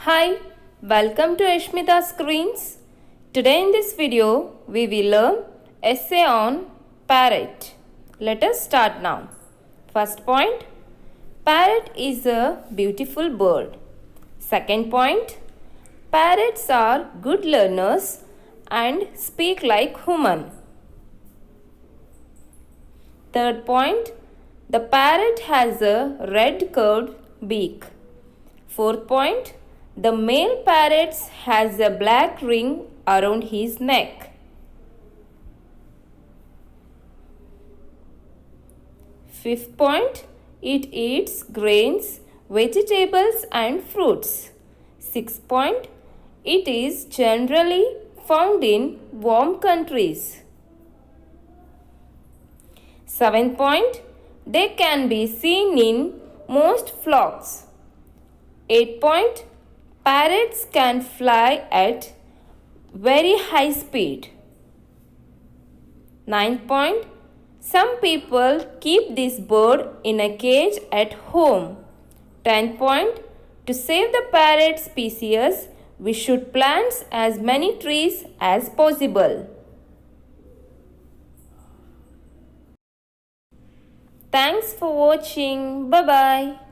Hi, welcome to Ashmita Screens. Today in this video, we will learn essay on parrot. Let us start now. First point, parrot is a beautiful bird. Second point, parrots are good learners and speak like human. Third point, the parrot has a red curved beak. Fourth point, the male parrot has a black ring around his neck. Fifth point, it eats grains, vegetables and fruits. Sixth point, it is generally found in warm countries. Seventh point, they can be seen in most flocks. Eighth point, parrots can fly at very high speed. Ninth point, some people keep this bird in a cage at home. 10th point, to save the parrot species, we should plant as many trees as possible. Thanks for watching. Bye-bye.